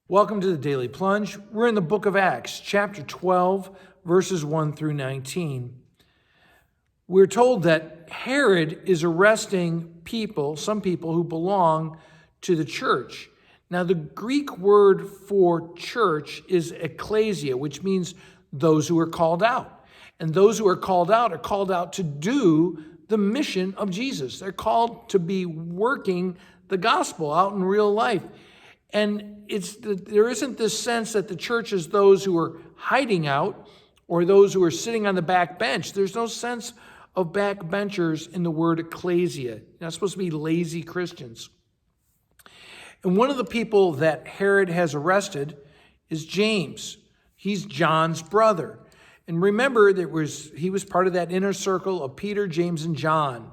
Welcome to the Daily Plunge. We're in the book of Acts, chapter 12, verses 1 through 19. We're told that Herod is arresting some people who belong to the church. Now, the Greek word for church is ecclesia, which means those who are called out. And those who are called out to do the mission of Jesus. They're called to be working the gospel out in real life. And there isn't this sense that the church is those who are hiding out or those who are sitting on the back bench. There's no sense of backbenchers in the word ecclesia. You're not supposed to be lazy Christians. And one of the people that Herod has arrested is James. He's John's brother. And remember, he was part of that inner circle of Peter, James, and John.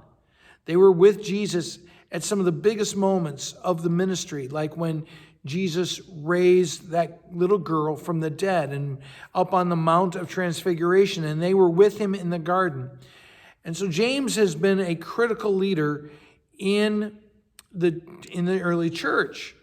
They were with Jesus at some of the biggest moments of the ministry, like when Jesus raised that little girl from the dead and up on the Mount of Transfiguration, and they were with him in the garden. And so James has been a critical leader in the early church.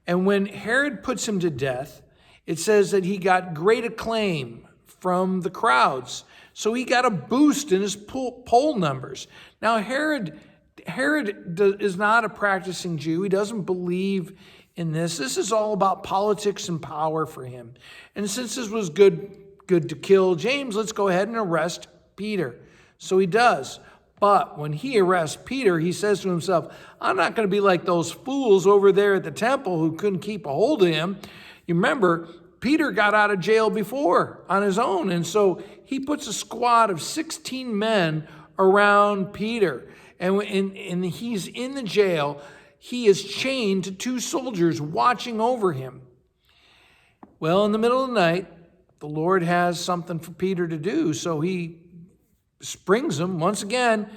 And when Herod puts him to death, it says that he got great acclaim from the crowds. So he got a boost in his poll numbers. Now, Herod is not a practicing Jew. He doesn't believe in this. This is all about politics and power for him. And since this was good to kill James, let's go ahead and arrest Peter. So he does. But when he arrests Peter, he says to himself, I'm not going to be like those fools over there at the temple who couldn't keep a hold of him. You remember, Peter got out of jail before on his own. And so he puts a squad of 16 men around Peter. And he's in the jail. He is chained to two soldiers watching over him. Well, in the middle of the night, the Lord has something for Peter to do. So he springs him. Once again,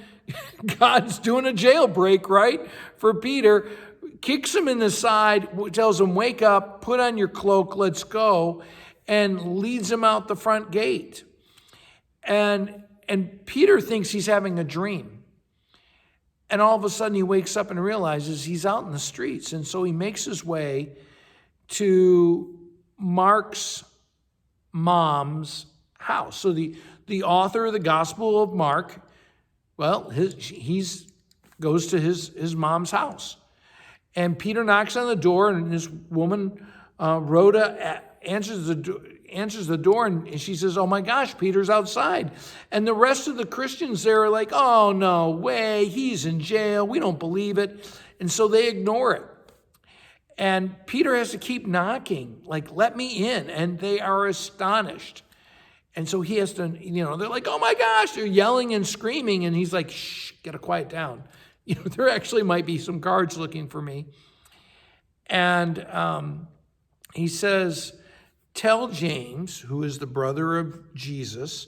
God's doing a jailbreak, right? For Peter, kicks him in the side, tells him, wake up, put on your cloak, let's go, and leads him out the front gate. And Peter thinks he's having a dream. And all of a sudden he wakes up and realizes he's out in the streets. And so he makes his way to Mark's mom's house. So the author of the Gospel of Mark, well, he goes to his mom's house. And Peter knocks on the door, and this woman, Rhoda, answers the door, and she says, oh my gosh, Peter's outside. And the rest of the Christians there are like, oh, no way, he's in jail. We don't believe it. And so they ignore it. And Peter has to keep knocking, like, let me in. And they are astonished. And so he has to, they're like, oh my gosh, they're yelling and screaming. And he's like, shh, gotta quiet down. There actually might be some guards looking for me. And he says, tell James, who is the brother of Jesus,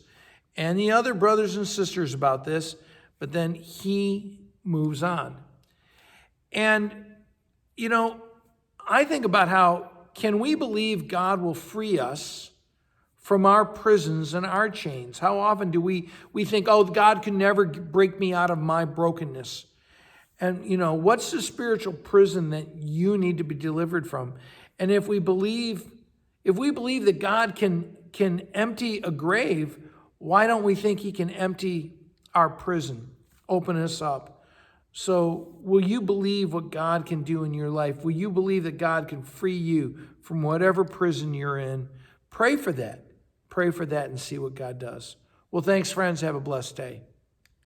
and the other brothers and sisters about this, but then he moves on. And, I think about how can we believe God will free us from our prisons and our chains? How often do we think, oh, God can never break me out of my brokenness? And, what's the spiritual prison that you need to be delivered from? And if we believe that God can empty a grave, why don't we think he can empty our prison, open us up? So will you believe what God can do in your life? Will you believe that God can free you from whatever prison you're in? Pray for that. Pray for that and see what God does. Well, thanks, friends. Have a blessed day.